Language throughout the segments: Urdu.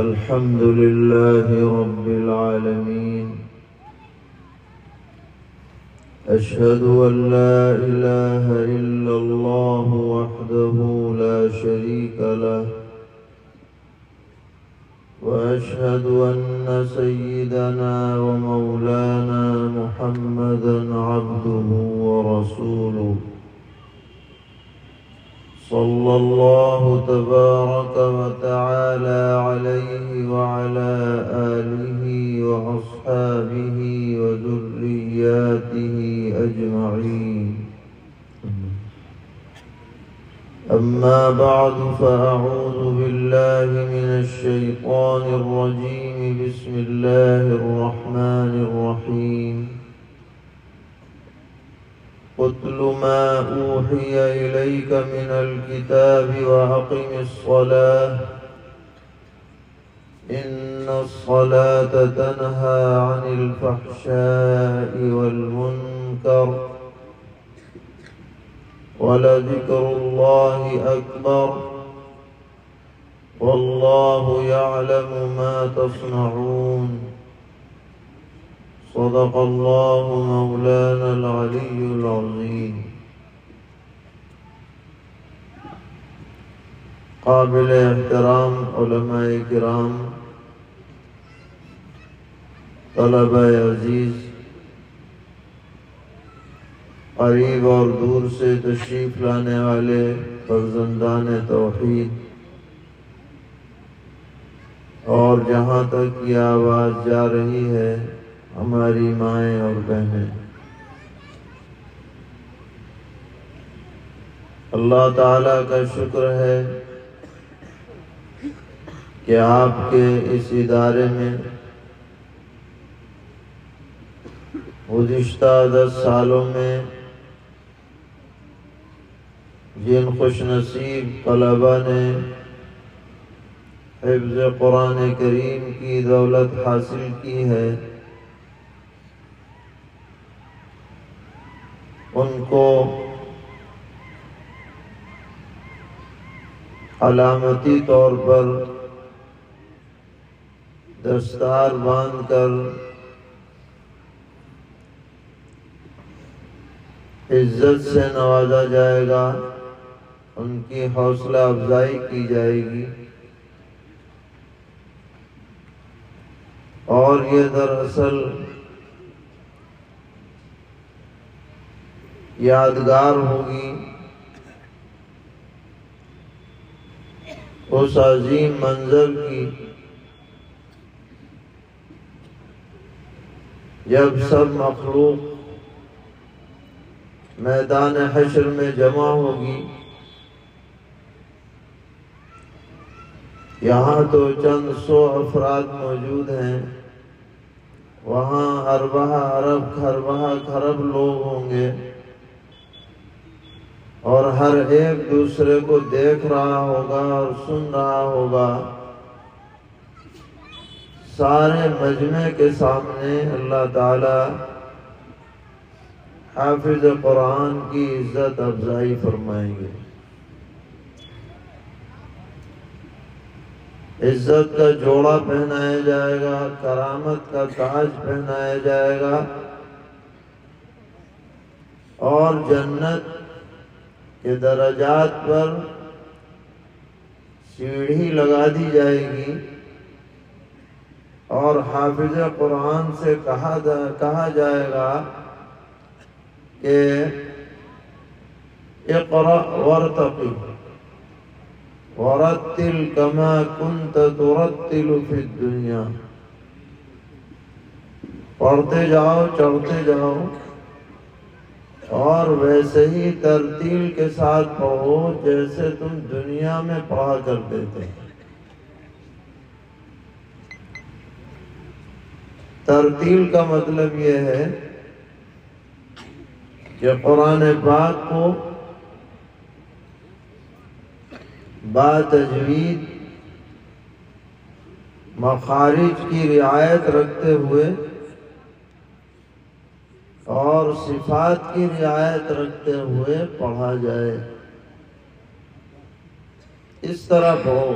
الحمد لله رب العالمين. أشهد أن لا إله إلا الله وحده لا شريك له، وأشهد أن سيدنا ومولانا محمدا عبده ورسوله، صلى الله تبارك وتعالى عليه وعلى آله وأصحابه وذرياته أجمعين. أما بعد، فأعوذ بالله من الشيطان الرجيم. بسم الله الرحمن الرحيم. اتل ما أوحي إليك من الكتاب وأقم الصلاة إن الصلاة تنهى عن الفحشاء والمنكر ولذكر الله أكبر والله يعلم ما تصنعون. صدق الله مولانا العلي العظيم. قابل احترام علماء کرام، طلبہ عزیز، قریب اور دور سے تشریف لانے والے فرزندان توحید، اور جہاں تک یہ آواز جا رہی ہے ہماری مائیں اور بہنیں، اللہ تعالیٰ کا شکر ہے کہ آپ کے اس ادارے میں گزشتہ 10 سالوں میں جن خوش نصیب طلباء نے حفظ قرآن کریم کی دولت حاصل کی ہے، ان کو علامتی طور پر دستار باندھ کر عزت سے نوازا جائے گا، ان کی حوصلہ افزائی کی جائے گی، اور یہ دراصل یادگار ہوگی اس عظیم منظر کی جب سب مخلوق میدان حشر میں جمع ہوگی. یہاں تو چند 100 افراد موجود ہیں، وہاں اربہ ارب خربہ خرب لوگ ہوں گے، اور ہر ایک دوسرے کو دیکھ رہا ہوگا اور سن رہا ہوگا. سارے مجمع کے سامنے اللہ تعالی حافظ قرآن کی عزت افزائی فرمائیں گے. عزت کا جوڑا پہنایا جائے گا، کرامت کا تاج پہنایا جائے گا، اور جنت کے درجات پر سیڑھی لگا دی جائے گی، اور حافظ قرآن سے کہا جائے گا کہ اقرأ وارتقی ورتل کما کنت ترتل فی الدنیا. پڑھتے جاؤ، چڑھتے جاؤ، اور ویسے ہی ترتیل کے ساتھ پڑھو جیسے تم دنیا میں پڑھا کرتے تھے. ترتیل کا مطلب یہ ہے کہ قرآن پاک کو با تجوید مخارج کی رعایت رکھتے ہوئے اور صفات کی رعایت رکھتے ہوئے پڑھا جائے. اس طرح پڑھو.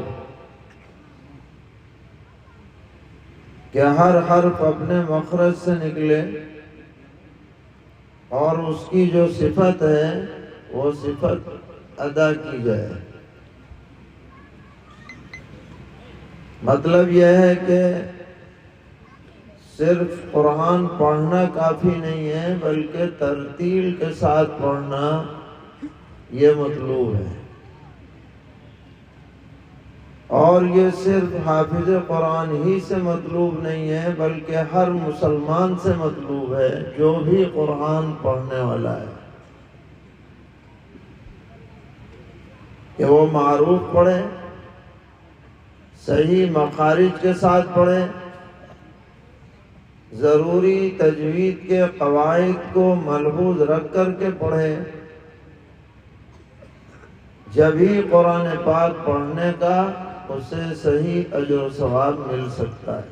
کہ ہر حرف اپنے مخرج سے نکلے اور اس کی جو صفت ہے وہ صفت ادا کی جائے۔ مطلب یہ ہے کہ صرف قرآن پڑھنا کافی نہیں ہے، بلکہ ترتیل کے ساتھ پڑھنا یہ مطلوب ہے۔ اور یہ صرف حافظ قرآن ہی سے مطلوب نہیں ہے، بلکہ ہر مسلمان سے مطلوب ہے جو بھی قرآن پڑھنے والا ہے، کہ وہ معروف پڑھے، صحیح مخارج کے ساتھ پڑھے، ضروری تجوید کے قواعد کو ملحوظ رکھ کر کے پڑھے، جب ہی قرآن پاک پڑھنے کا اسے صحیح اجر و ثواب مل سکتا ہے۔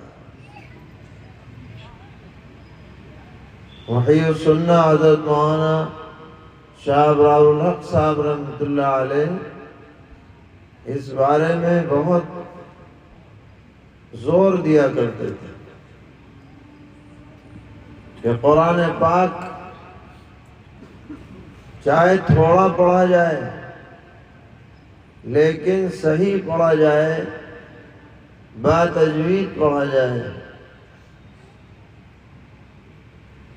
محی السنہ حضرت مولانا شاہ ابرار الحق صاحب رحمۃ اللہ علیہ اس بارے میں بہت زور دیا کرتے تھے کہ قرآن پاک چاہے تھوڑا پڑھا جائے لیکن صحیح پڑھا جائے، با تجوید پڑھا جائے۔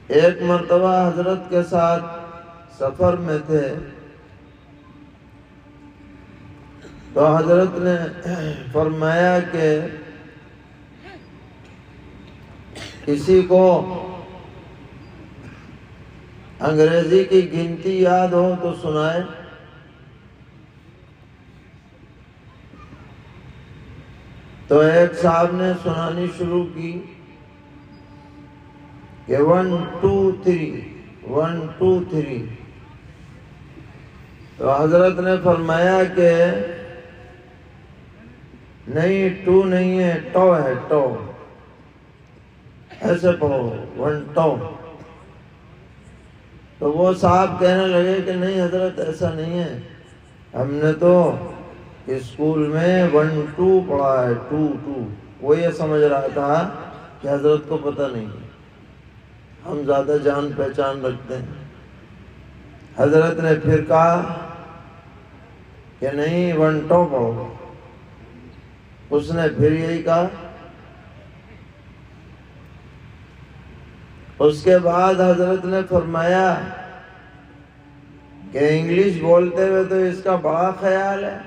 ایک مرتبہ حضرت کے ساتھ سفر میں تھے تو حضرت نے فرمایا کہ کسی کو انگریزی کی گنتی یاد ہو تو سنائے۔ تو ایک صاحب نے سنانی شروع کی کہ 1 2 3 1 2 3۔ تو حضرت نے فرمایا کہ نہیں 2 نہیں ہے، ٹو ہے، ٹو، ایسے پڑھو 1 ٹو۔ تو وہ صاحب کہنے لگے کہ نہیں حضرت ایسا نہیں ہے، ہم نے تو اسکول میں 1 2 پڑھا ہے، 2 2۔ وہ یہ سمجھ رہا تھا کہ حضرت کو پتہ نہیں ہے، ہم زیادہ جان پہچان رکھتے ہیں۔ حضرت نے پھر کہا کہ نہیں 1 2 پڑھو۔ اس نے پھر یہی کہا۔ اس کے بعد حضرت نے فرمایا کہ انگلش بولتے ہوئے تو اس کا بڑا خیال ہے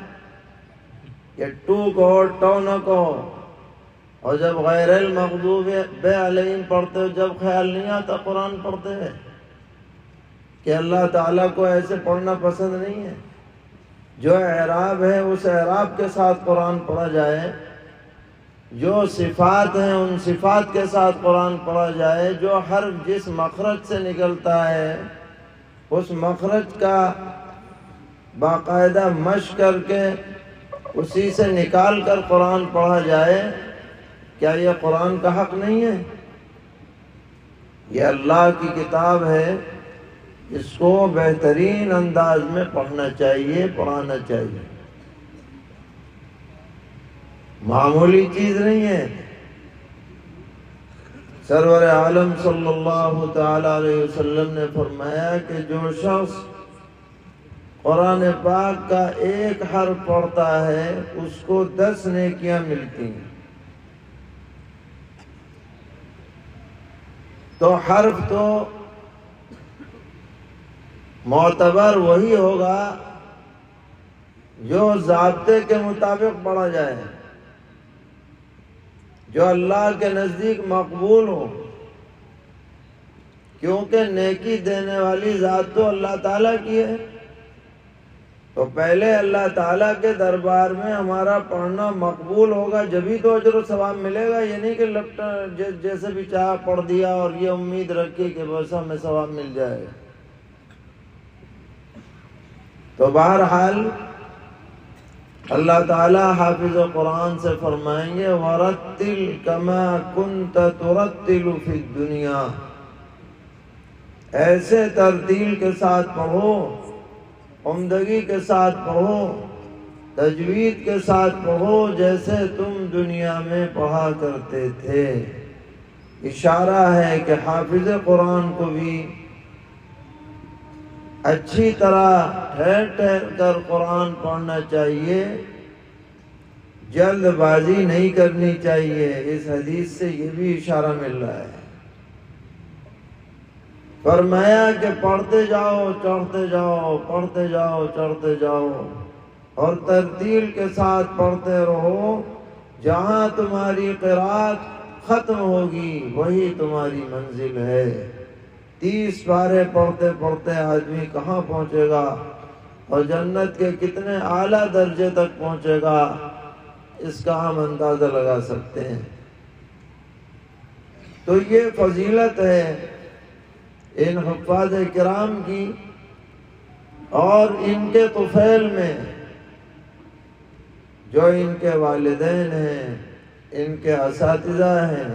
کہ 2 کہو، ٹو نہ کہو، اور جب غیر المغضوب علیہم پڑھتے ہو جب خیال نہیں آتا قرآن پڑھتے ہوئے کہ اللہ تعالیٰ کو ایسے پڑھنا پسند نہیں ہے۔ جو اعراب ہے اس اعراب کے ساتھ قرآن پڑھا جائے، جو صفات ہیں ان صفات کے ساتھ قرآن پڑھا جائے، جو حرف جس مخرج سے نکلتا ہے اس مخرج کا باقاعدہ مشق کر کے اسی سے نکال کر قرآن پڑھا جائے۔ کیا یہ قرآن کا حق نہیں ہے؟ یہ اللہ کی کتاب ہے، اس کو بہترین انداز میں پڑھنا چاہیے، پڑھانا چاہیے، معمولی چیز نہیں ہے۔ سرور عالم صلی اللہ تعالی علیہ وسلم نے فرمایا کہ جو شخص قرآن پاک کا ایک حرف پڑھتا ہے اس کو 10 نیکیاں ملتی ہیں۔ تو حرف تو معتبر وہی ہوگا جو ضابطے کے مطابق پڑھا جائے، جو اللہ کے نزدیک مقبول ہو، کیونکہ نیکی دینے والی ذات تو اللہ تعالیٰ کی ہے۔ تو پہلے اللہ تعالیٰ کے دربار میں ہمارا پڑھنا مقبول ہوگا، جبھی تو اجر و ثواب ملے گا۔ یہ نہیں کہ جیسے بھی چاہا پڑھ دیا اور یہ امید رکھی کہ بس ہمیں ثواب مل جائے گا۔ تو بہرحال اللہ تعالیٰ حافظ قرآن سے فرمائیں گے وَرَتِّلْ كَمَا كُنْتَ تُرَتِّلُ فِي الدُّنْيَا، ایسے ترتیل کے ساتھ پڑھو، عمدگی کے ساتھ پڑھو، تجوید کے ساتھ پڑھو جیسے تم دنیا میں پڑھا کرتے تھے۔ اشارہ ہے کہ حافظ قرآن کو بھی اچھی طرح ٹھہر ٹھہر کر قرآن پڑھنا چاہیے، جلد بازی نہیں کرنی چاہیے۔ اس حدیث سے یہ بھی اشارہ مل رہا ہے۔ فرمایا کہ پڑھتے جاؤ چڑھتے جاؤ، پڑھتے جاؤ چڑھتے جاؤ، اور ترتیل کے ساتھ پڑھتے رہو۔ جہاں تمہاری قرات ختم ہوگی وہی تمہاری منزل ہے۔ 30 پارے پڑھتے پڑھتے آدمی کہاں پہنچے گا اور جنت کے کتنے اعلیٰ درجے تک پہنچے گا، اس کا ہم اندازہ لگا سکتے ہیں۔ تو یہ فضیلت ہے ان حفاظ کرام کی، اور ان کے طفیل میں جو ان کے والدین ہیں، ان کے اساتذہ ہیں،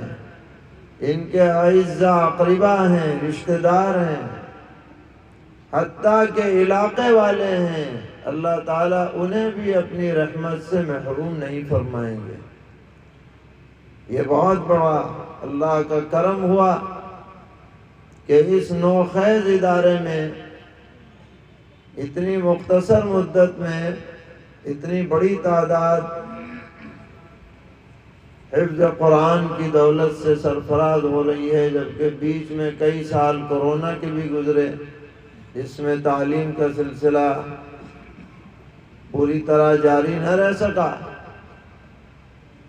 ان کے اعزاء اقربا ہیں، رشتہ دار ہیں، حتیٰ کہ علاقے والے ہیں، اللہ تعالیٰ انہیں بھی اپنی رحمت سے محروم نہیں فرمائیں گے۔ یہ بہت بڑا اللہ کا کرم ہوا کہ اس نوخیز ادارے میں اتنی مختصر مدت میں اتنی بڑی تعداد حفظ قرآن کی دولت سے سرفراز ہو رہی ہے، جبکہ بیچ میں کئی سال کورونا کے بھی گزرے، جس میں تعلیم کا سلسلہ پوری طرح جاری نہ رہ سکا۔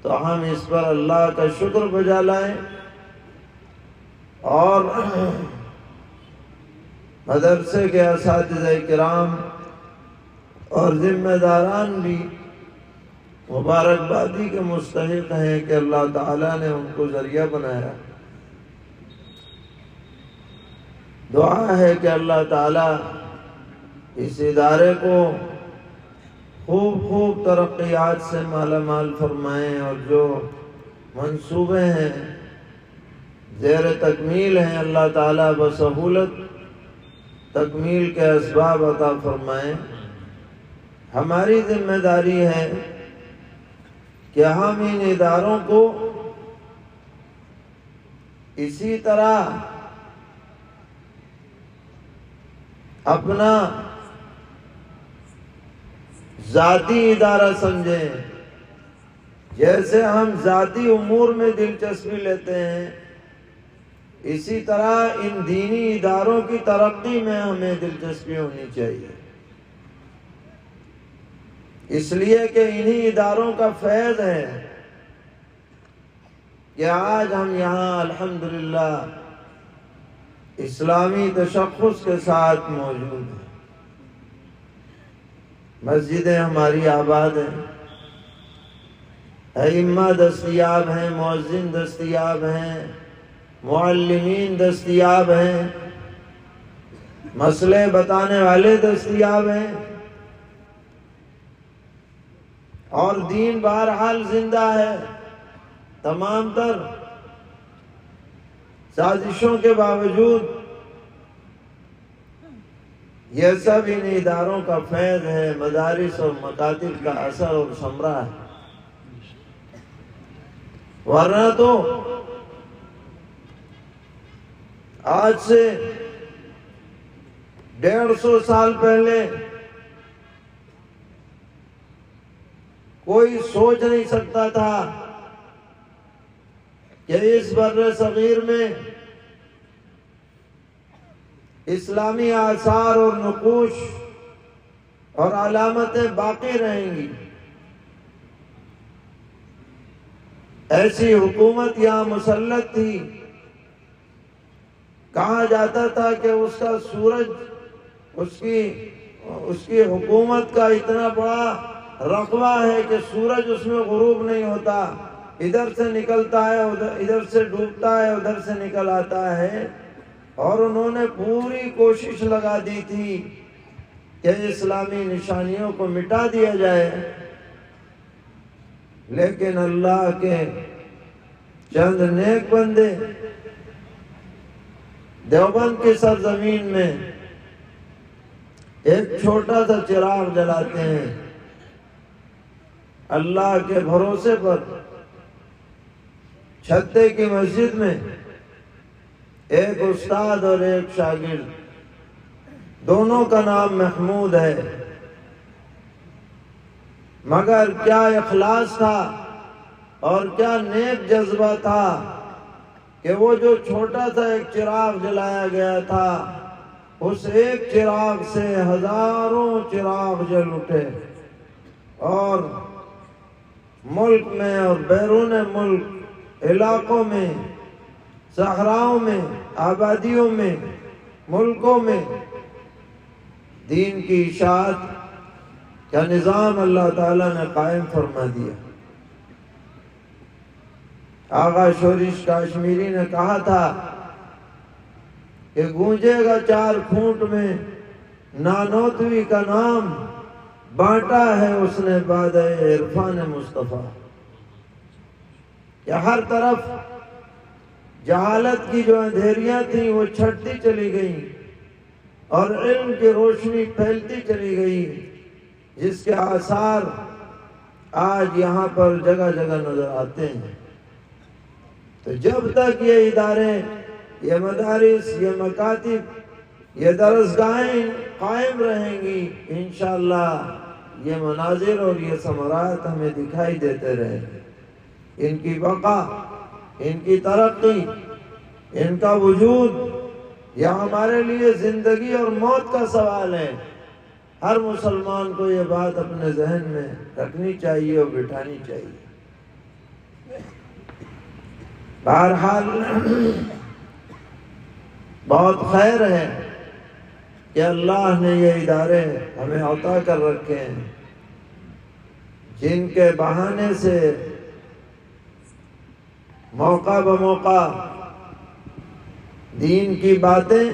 تو ہم اس پر اللہ کا شکر بجا لائیں، اور مدرسے کے اساتذہ کرام اور ذمہ داران بھی مبارکبادی کے مستحق ہیں کہ اللہ تعالیٰ نے ان کو ذریعہ بنایا۔ دعا ہے کہ اللہ تعالیٰ اس ادارے کو خوب ترقیات سے مالا مال فرمائیں، اور جو منصوبے ہیں زیر تکمیل ہیں، اللہ تعالیٰ بسہولت تکمیل کے اسباب عطا فرمائیں۔ ہماری ذمہ داری ہے کہ ہم ان اداروں کو اسی طرح اپنا ذاتی ادارہ سمجھیں، جیسے ہم ذاتی امور میں دلچسپی لیتے ہیں، اسی طرح ان دینی اداروں کی ترقی میں ہمیں دلچسپی ہونی چاہیے، اس لیے کہ انہی اداروں کا فیض ہے کہ آج ہم یہاں الحمدللہ اسلامی تشخص کے ساتھ موجود ہیں۔ مسجدیں ہماری آباد ہیں، ائمہ دستیاب ہیں، مؤذن دستیاب ہیں، معلمین دستیاب ہیں، مسئلے بتانے والے دستیاب ہیں، اور دین بہرحال زندہ ہے۔ تمام تر سازشوں کے باوجود یہ سب ان اداروں کا فیض ہے، مدارس اور مکاتب کا اثر اور ثمرہ ہے۔ ورنہ تو آج سے 150 سال پہلے کوئی سوچ نہیں سکتا تھا کہ اس بر صغیر میں اسلامی آثار اور نقوش اور علامتیں باقی رہیں گی۔ ایسی حکومت یہاں مسلط تھی، کہا جاتا تھا کہ اس کا سورج، اس کی حکومت کا اتنا بڑا رقبہ ہے کہ سورج اس میں غروب نہیں ہوتا، ادھر سے نکلتا ہے، ادھر سے ڈوبتا ہے، ادھر سے نکل آتا ہے۔ اور انہوں نے پوری کوشش لگا دی تھی کہ اسلامی نشانیوں کو مٹا دیا جائے، لیکن اللہ کے چند نیک بندے دیوبند کی سرزمین میں ایک چھوٹا سا چراغ جلاتے ہیں، اللہ کے بھروسے پر چھتے کی مسجد میں ایک استاد اور ایک شاگرد، دونوں کا نام محمود ہے، مگر کیا اخلاص تھا اور کیا نیک جذبہ تھا کہ وہ جو چھوٹا سا ایک چراغ جلایا گیا تھا، اس ایک چراغ سے ہزاروں چراغ جل اٹھے، اور ملک میں اور بیرون ملک، علاقوں میں، صحراؤں میں، آبادیوں میں، ملکوں میں دین کی اشاعت کا نظام اللہ تعالیٰ نے قائم فرما دیا۔ آغا شورش کاشمیری نے کہا تھا کہ گونجے گا 4 کھونٹ میں نانوتوی کا نام، بانٹا ہے اس نے بادہ عرفان مصطفیٰ۔ کہ ہر طرف جہالت کی جو اندھیریاں تھیں وہ چھٹتی چلی گئیں اور علم کی روشنی پھیلتی چلی گئی، جس کے آثار آج یہاں پر جگہ جگہ نظر آتے ہیں۔ تو جب تک یہ ادارے، یہ مدارس، یہ مکاتب، یہ درسگاہیں قائم رہیں گی، انشاءاللہ یہ مناظر اور یہ ثمرات ہمیں دکھائی دیتے رہیں گے۔ ان کی بقا، ان کی ترقی، ان کا وجود، یہ ہمارے لیے زندگی اور موت کا سوال ہے۔ ہر مسلمان کو یہ بات اپنے ذہن میں رکھنی چاہیے اور بٹھانی چاہیے۔ بہرحال بہت خیر ہے کہ اللہ نے یہ ادارے ہمیں عطا کر رکھے ہیں، جن کے بہانے سے موقع بموقع دین کی باتیں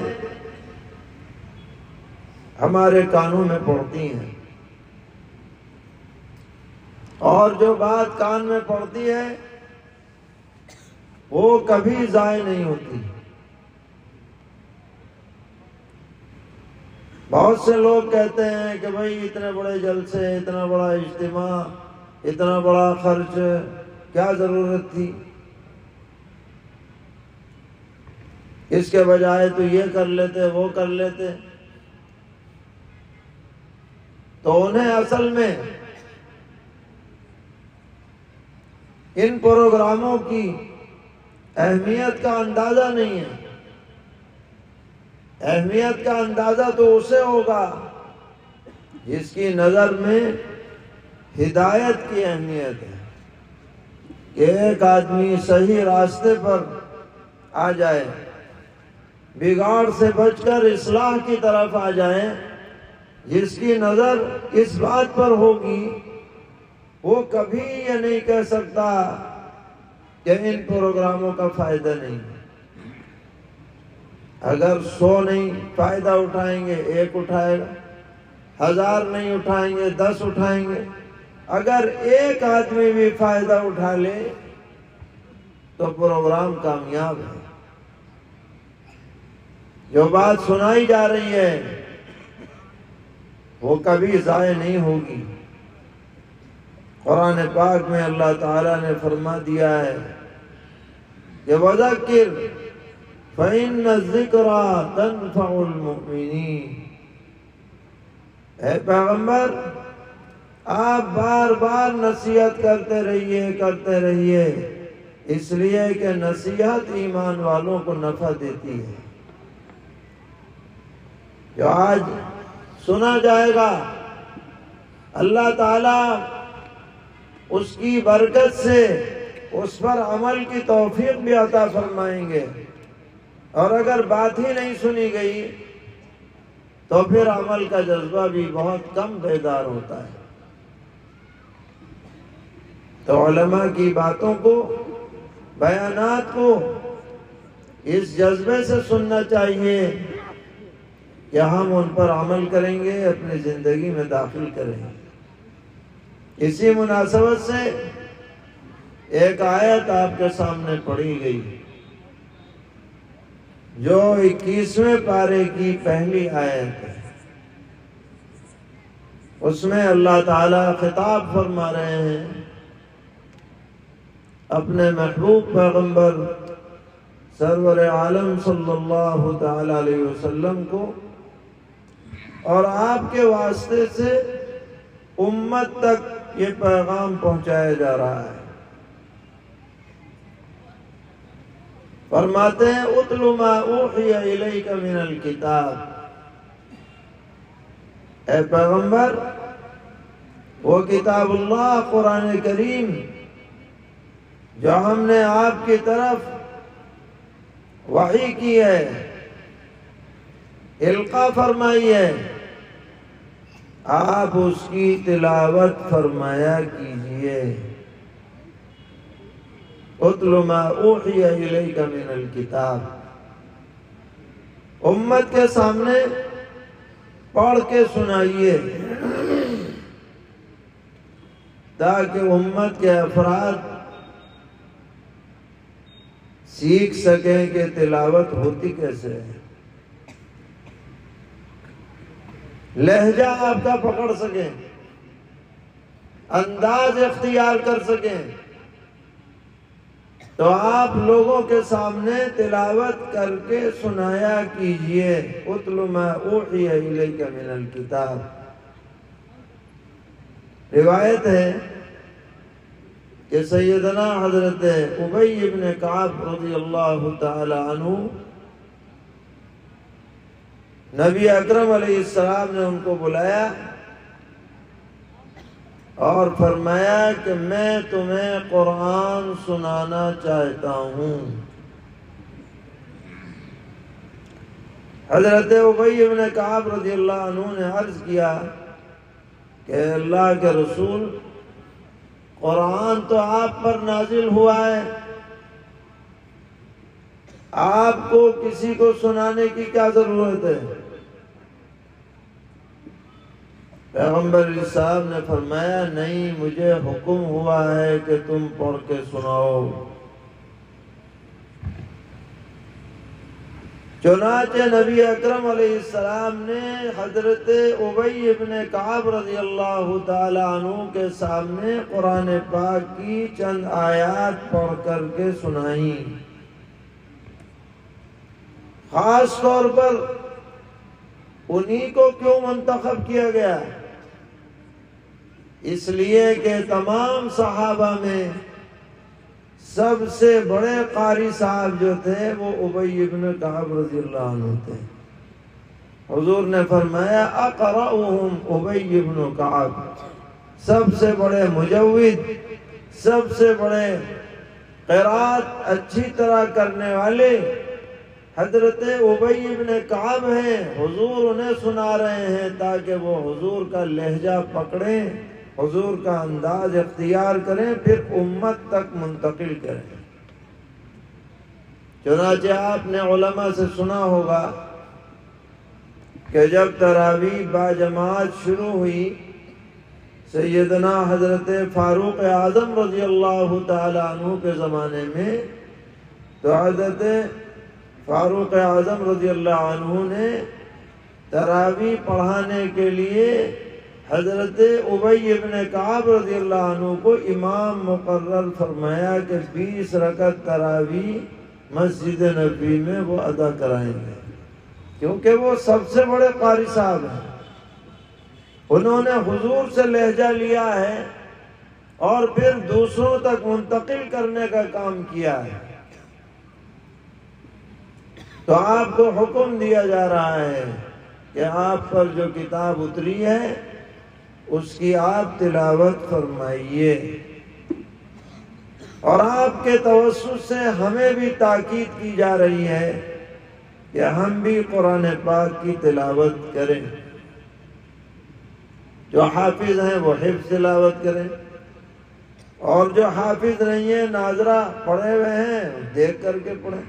ہمارے کانوں میں پڑتی ہیں، اور جو بات کان میں پڑتی ہے وہ کبھی ضائع نہیں ہوتی۔ بہت سے لوگ کہتے ہیں کہ بھئی اتنے بڑے جلسے، اتنا بڑا اجتماع، اتنا بڑا خرچ، کیا ضرورت تھی؟ اس کے بجائے تو یہ کر لیتے، وہ کر لیتے۔ تو انہیں اصل میں ان پروگراموں کی اہمیت کا اندازہ نہیں ہے۔ اہمیت کا اندازہ تو اسے ہوگا جس کی نظر میں ہدایت کی اہمیت ہے، کہ ایک آدمی صحیح راستے پر آ جائے، بگاڑ سے بچ کر اصلاح کی طرف آ جائے۔ جس کی نظر اس بات پر ہوگی وہ کبھی یہ نہیں کہہ سکتا کہ ان پروگراموں کا فائدہ نہیں۔ اگر 100 نہیں فائدہ اٹھائیں گے، 1 اٹھائے گا، 1000 نہیں اٹھائیں گے، 10 اٹھائیں گے۔ اگر ایک آدمی بھی فائدہ اٹھا لے تو پروگرام کامیاب ہے۔ جو بات سنائی جا رہی ہے وہ کبھی ضائع نہیں ہوگی۔ قرآن پاک میں اللہ تعالیٰ نے فرما دیا ہے کہ وَذَكِّرْ فَإِنَّ الذِّكْرَى تَنْفَعُ الْمُؤْمِنِينَ۔ اے پیغمبر، آپ بار بار نصیحت کرتے رہیے، اس لیے کہ نصیحت ایمان والوں کو نفع دیتی ہے۔ جو آج سنا جائے گا، اللہ تعالیٰ اس کی برکت سے اس پر عمل کی توفیق بھی عطا فرمائیں گے، اور اگر بات ہی نہیں سنی گئی تو پھر عمل کا جذبہ بھی بہت کم بیدار ہوتا ہے۔ تو علماء کی باتوں کو، بیانات کو اس جذبے سے سننا چاہیے کہ ہم ان پر عمل کریں گے، اپنی زندگی میں داخل کریں گے۔ اسی مناسبت سے ایک آیت آپ کے سامنے پڑھی گئی جو 21ویں پارے کی پہلی آیت ہے۔ اس میں اللہ تعالیٰ خطاب فرما رہے ہیں اپنے محبوب پیغمبر سرور عالم صلی اللہ تعالی علیہ وسلم کو اور آپ کے واسطے سے امت تک یہ پیغام پہنچایا جا رہا ہے۔ فرماتے ہیں اتل ما اوحی الیک من الکتاب، اے پیغمبر وہ کتاب اللہ قرآن کریم جو ہم نے آپ کی طرف وحی کی ہے، القا فرمائی ہے، آپ اس کی تلاوت فرمایا کیجئے۔ اتل ما اوحی الیک من الکتاب، امت کے سامنے پڑھ کے سنائیے تاکہ امت کے افراد سیکھ سکیں کہ تلاوت ہوتی کیسے ہے، لہجہ آپ کا پکڑ سکیں، انداز اختیار کر سکیں، تو آپ لوگوں کے سامنے تلاوت کر کے سنایا کیجئے۔ اتل ما اوحی الیک من الکتاب۔ روایت ہے کہ سیدنا حضرت ابی بن کعب رضی اللہ تعالی عنہ، نبی اکرم علیہ السلام نے ان کو بلایا اور فرمایا کہ میں تمہیں قرآن سنانا چاہتا ہوں۔ حضرت ابی بن کعب رضی اللہ عنہ نے عرض کیا کہ اللہ کے رسول، قرآن تو آپ پر نازل ہوا ہے، آپ کو کسی کو سنانے کی کیا ضرورت ہے؟ پیغمبر صاحب نے فرمایا نہیں، مجھے حکم ہوا ہے کہ تم پڑھ کے سناؤ۔ چنانچہ نبی اکرم علیہ السلام نے حضرت ابی بن کعب رضی اللہ تعالی عنہ کے سامنے قرآن پاک کی چند آیات پڑھ کر کے سنائیں۔ خاص طور پر انہی کو کیوں منتخب کیا گیا؟ اس لیے کہ تمام صحابہ میں سب سے بڑے قاری صاحب جو تھے وہ ابی بن کعب رضی اللہ عنہ تھے۔ حضور نے فرمایا اقرأہم ابی بن کعب، سب سے بڑے مجود، سب سے بڑے قرات اچھی طرح کرنے والے حضرت ابی بن کعب ہیں۔ حضور انہیں سنا رہے ہیں تاکہ وہ حضور کا لہجہ پکڑیں، حضور کا انداز اختیار کریں، پھر امت تک منتقل کریں۔ چنانچہ آپ نے علماء سے سنا ہوگا کہ جب تراویح باجماعت شروع ہوئی، سیدنا حضرت فاروق اعظم رضی اللہ تعالی عنہ کے زمانے میں، تو حضرت فاروق اعظم رضی اللہ عنہ نے تراویح پڑھانے کے لیے حضرت ابی بن کعب رضی اللہ عنہ کو امام مقرر فرمایا کہ 20 رکعت تراویح مسجد نبوی میں وہ ادا کرائیں گے، کیونکہ وہ سب سے بڑے قاری صاحب ہیں۔ انہوں نے حضور سے لہجہ لیا ہے اور پھر دوسروں تک منتقل کرنے کا کام کیا ہے۔ تو آپ کو حکم دیا جا رہا ہے کہ آپ پر جو کتاب اتری ہے اس کی آپ تلاوت فرمائیے، اور آپ کے توسط سے ہمیں بھی تاکید کی جا رہی ہے کہ ہم بھی قرآن پاک کی تلاوت کریں۔ جو حافظ ہیں وہ حفظ تلاوت کریں، اور جو حافظ نہیں ہیں، ناظرہ پڑھے ہوئے ہیں، دیکھ کر کے پڑھیں۔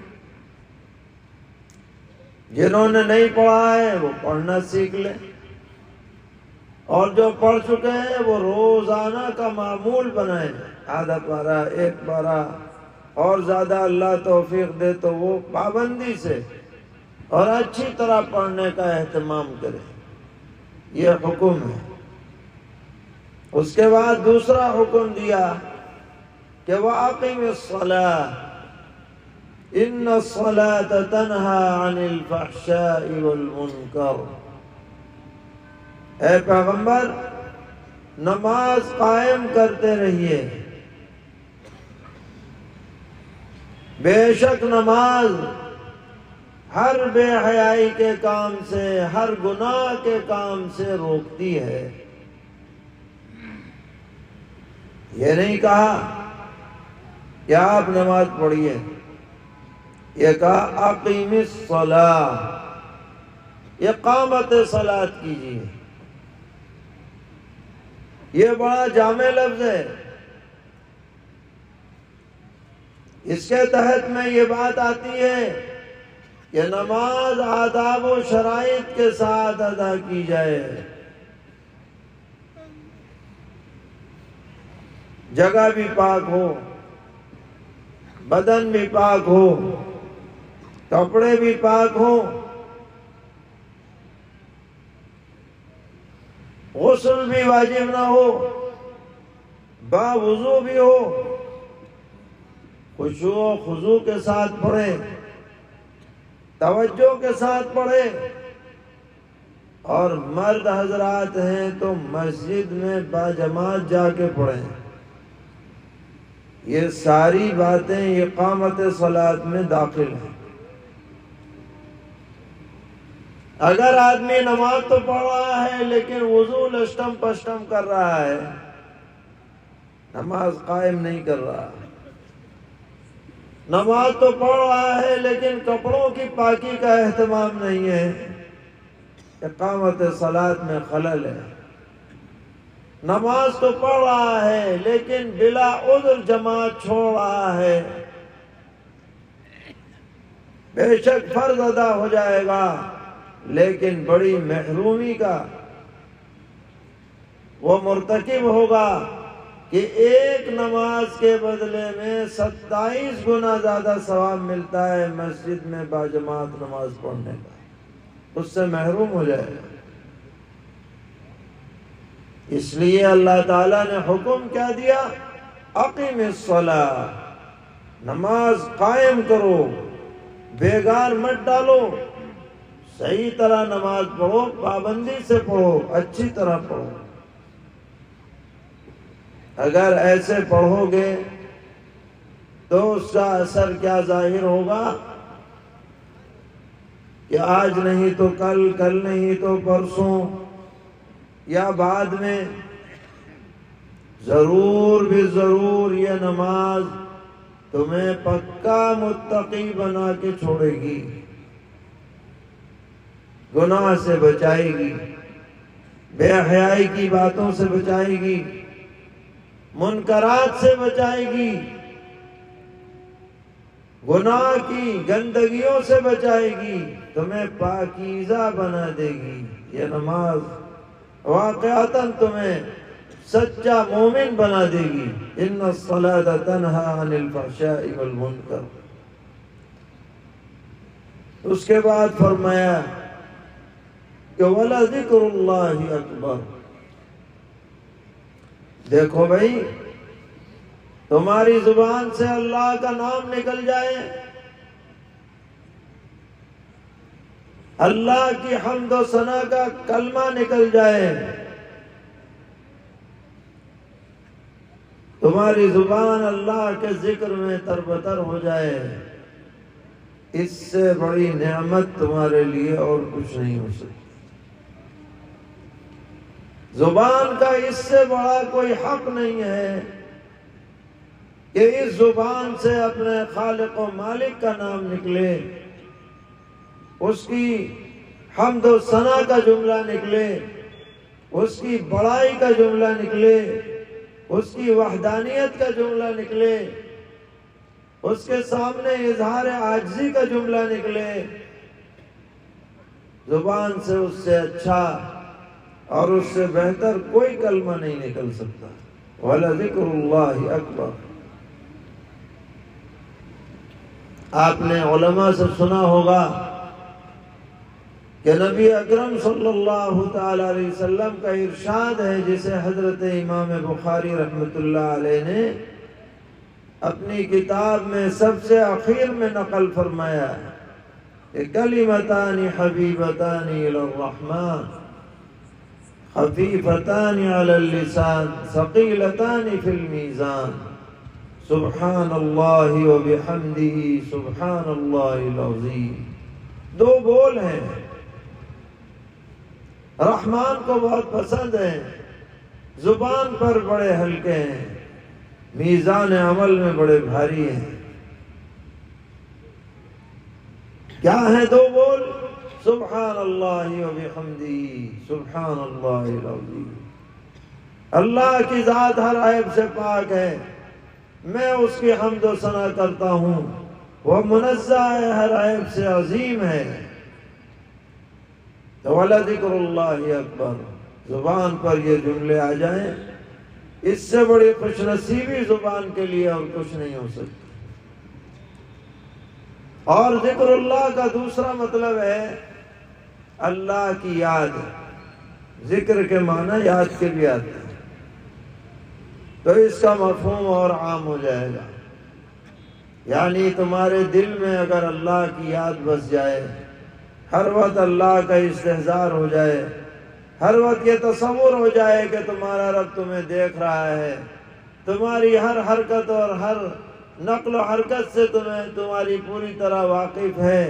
جنہوں نے نہیں پڑھا ہے وہ پڑھنا سیکھ لیں، اور جو پڑھ چکے ہیں وہ روزانہ کا معمول بنائیں، آدھا پارہ، ایک پارہ، اور زیادہ اللہ توفیق دے تو وہ پابندی سے اور اچھی طرح پڑھنے کا اہتمام کریں۔ یہ حکم ہے۔ اس کے بعد دوسرا حکم دیا کہ وَأَقِمِ الصَّلَاةَ، ان الصلاة تنہی عن الفحشاء والمنکر، اے پیغمبر نماز قائم کرتے رہیے، بے شک نماز ہر بے حیائی کے کام سے، ہر گناہ کے کام سے روکتی ہے۔ یہ نہیں کہا کہ آپ نماز پڑھیے، یہ کہا اقیم الصلاۃ، اقامت صلاۃ کیجیے۔ یہ بڑا جامع لفظ ہے، اس کے تحت میں یہ بات آتی ہے کہ نماز آداب و شرائط کے ساتھ ادا کی جائے، جگہ بھی پاک ہو، بدن بھی پاک ہو، کپڑے بھی پاک ہو، غسل بھی واجب نہ ہو، باوضو بھی ہو، خشوع و خضوع کے ساتھ پڑھے، توجہ کے ساتھ پڑھے، اور مرد حضرات ہیں تو مسجد میں باجماعت جا کے پڑھیں۔ یہ ساری باتیں اقامت صلاۃ میں داخل ہیں۔ اگر آدمی نماز تو پڑھ رہا ہے لیکن وضو لشٹم پشٹم کر رہا ہے، نماز قائم نہیں کر رہا۔ نماز تو پڑھ رہا ہے لیکن کپڑوں کی پاکی کا اہتمام نہیں ہے، اقامت صلاۃ میں خلل ہے۔ نماز تو پڑھ رہا ہے لیکن بلا عذر جماعت چھوڑ رہا ہے، بے شک فرض ادا ہو جائے گا لیکن بڑی محرومی کا وہ مرتکب ہوگا کہ ایک نماز کے بدلے میں 27 گنا زیادہ ثواب ملتا ہے مسجد میں باجماعت نماز پڑھنے کا، اس سے محروم ہو جائے گا۔ اس لیے اللہ تعالیٰ نے حکم کیا دیا؟ اقیم الصلاۃ، نماز قائم کرو، بیگار مت ڈالو، صحیح طرح نماز پڑھو، پابندی سے پڑھو، اچھی طرح پڑھو۔ اگر ایسے پڑھو گے تو اس کا اثر کیا ظاہر ہوگا کہ آج نہیں تو کل، کل نہیں تو پرسوں یا بعد میں ضرور بھی ضرور یہ نماز تمہیں پکا متقی بنا کے چھوڑے گی، گناہ سے بچائے گی، بے حیائی کی باتوں سے بچائے گی، منکرات سے بچائے گی، گناہ کی گندگیوں سے بچائے گی، تمہیں پاکیزہ بنا دے گی۔ یہ نماز واقعتاً تمہیں سچا مومن بنا دے گی۔ ان الصلاۃ تنہی عن الفحشاء والمنکر۔ اس کے بعد فرمایا کہ وَلَذِكْرُ اللَّهِ أَكْبَرُ۔ دیکھو بھائی، تمہاری زبان سے اللہ کا نام نکل جائے، اللہ کی حمد و ثنا کا کلمہ نکل جائے، تمہاری زبان اللہ کے ذکر میں تربتر ہو جائے، اس سے بڑی نعمت تمہارے لیے اور کچھ نہیں ہو سکتی۔ زبان کا اس سے بڑا کوئی حق نہیں ہے کہ اس زبان سے اپنے خالق و مالک کا نام نکلے، اس کی حمد و ثنا کا جملہ نکلے، اس کی بڑائی کا جملہ نکلے، اس کی وحدانیت کا جملہ نکلے، اس کے سامنے اظہار عاجزی کا جملہ نکلے۔ زبان سے اس سے اچھا اور اس سے بہتر کوئی کلمہ نہیں نکل سکتا۔ وَلَذِكْرُ اللَّهِ أَكْبَرُ۔ آپ نے علماء سے سنا ہوگا کہ نبی اکرم صلی اللہ تعالی علیہ وسلم کا ارشاد ہے، جسے حضرت امام بخاری رحمۃ اللہ علیہ نے اپنی کتاب میں سب سے آخر میں نقل فرمایا کہ کلمتان حبیبتان الی الرحمن خفیفتان علی اللسان ثقیلتان فی المیزان سبحان اللہ وبحمدہ سبحان اللہ العظیم. دو بول ہیں، رحمان کو بہت پسند ہیں، زبان پر بڑے ہلکے ہیں، میزان عمل میں بڑے بھاری ہیں. کیا ہیں دو بول؟ سبحان اللہ وبحمدہ سبحان اللہ العظیم. اللہ کی ذات ہر عیب سے پاک ہے، میں اس کی حمد و ثنا کرتا ہوں، وہ منزہ ہے، ہر عیب سے عظیم ہے. تو وَلَذِكْرُ اللَّهِ اکبر، زبان پر یہ جملے آ جائیں، اس سے بڑی خوش نصیبی زبان کے لیے اور کچھ نہیں ہو سکتی. اور ذکر اللہ کا دوسرا مطلب ہے اللہ کی یاد. ذکر کے معنی یاد کے بھی آتے ہیں، تو اس کا مفہوم اور عام ہو جائے گا. یعنی تمہارے دل میں اگر اللہ کی یاد بس جائے، ہر وقت اللہ کا استحضار ہو جائے، ہر وقت یہ تصور ہو جائے کہ تمہارا رب تمہیں دیکھ رہا ہے، تمہاری ہر حرکت اور ہر نقل و حرکت سے تمہاری پوری طرح واقف ہے،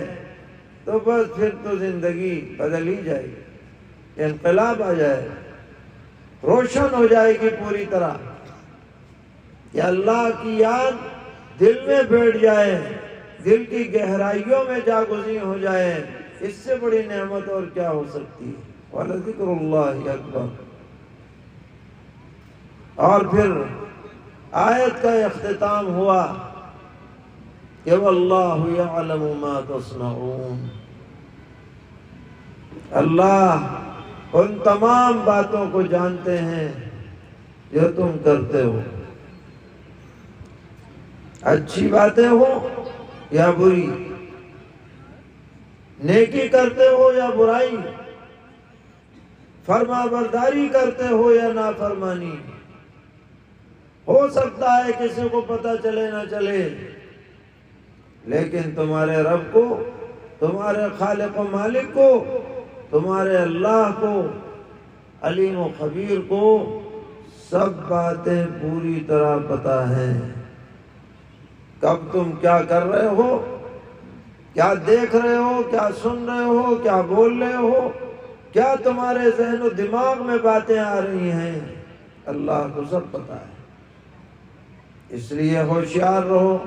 تو بس پھر تو زندگی بدل ہی جائے گی، انقلاب آ جائے، روشن ہو جائے گی پوری طرح. کہ اللہ کی یاد دل میں بیٹھ جائے، دل کی گہرائیوں میں جاگزین ہو جائے، اس سے بڑی نعمت اور کیا ہو سکتی ہے. وَلَذِكْرُ اللَّهِ اکبر. اور پھر آیت کا اختتام ہوا کہ وَاللَّهُ يَعْلَمُ مَا تَصْنَعُونَ. اللہ ان تمام باتوں کو جانتے ہیں جو تم کرتے ہو، اچھی باتیں ہو یا بری، نیکی کرتے ہو یا برائی، فرما برداری کرتے ہو یا نافرمانی. ہو سکتا ہے کسی کو پتہ چلے نہ چلے، لیکن تمہارے رب کو، تمہارے خالق و مالک کو، تمہارے اللہ کو، علیم و خبیر کو سب باتیں پوری طرح پتہ ہیں. کب تم کیا کر رہے ہو، کیا دیکھ رہے ہو، کیا سن رہے ہو، کیا بول رہے ہو، کیا تمہارے ذہن و دماغ میں باتیں آ رہی ہیں، اللہ کو سب پتہ ہے. اس لیے ہوشیار رہو،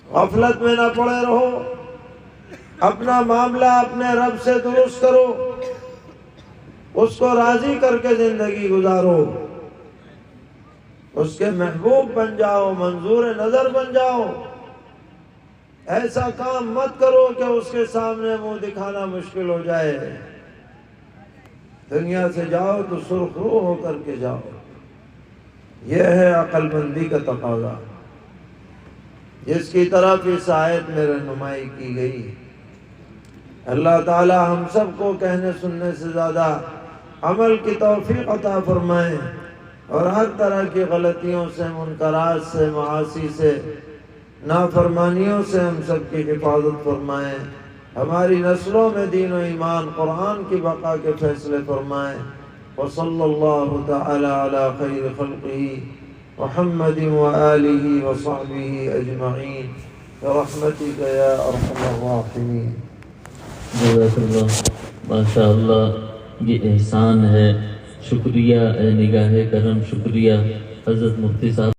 غفلت میں نہ پڑے رہو، اپنا معاملہ اپنے رب سے درست کرو، اس کو راضی کر کے زندگی گزارو، اس کے محبوب بن جاؤ، منظور نظر بن جاؤ. ایسا کام مت کرو کہ اس کے سامنے منہ دکھانا مشکل ہو جائے. دنیا سے جاؤ تو سرخ رو ہو کر کے جاؤ. یہ ہے عقل مندی کا تقاضا، جس کی طرف اس آیت میں رہنمائی کی گئی. اللہ تعالی ہم سب کو کہنے سننے سے زیادہ عمل کی توفیق عطا فرمائے، اور ہر طرح کی غلطیوں سے، منکرات سے، معاصی سے، نافرمانیوں سے ہم سب کی حفاظت فرمائیں. ہماری نسلوں میں دین و ایمان، قرآن کی بقا کے فیصلے فرمائیں. وصلی اللہ تعالی علی خیر خلقہ محمد وآلہ وصحبہ اجمعین برحمتک یا ارحم الراحمین. جزاک اللہ. ماشاء اللہ، یہ احسان ہے. شکریہ اے نگاہ کرم، شکریہ حضرت مفتی صاحب.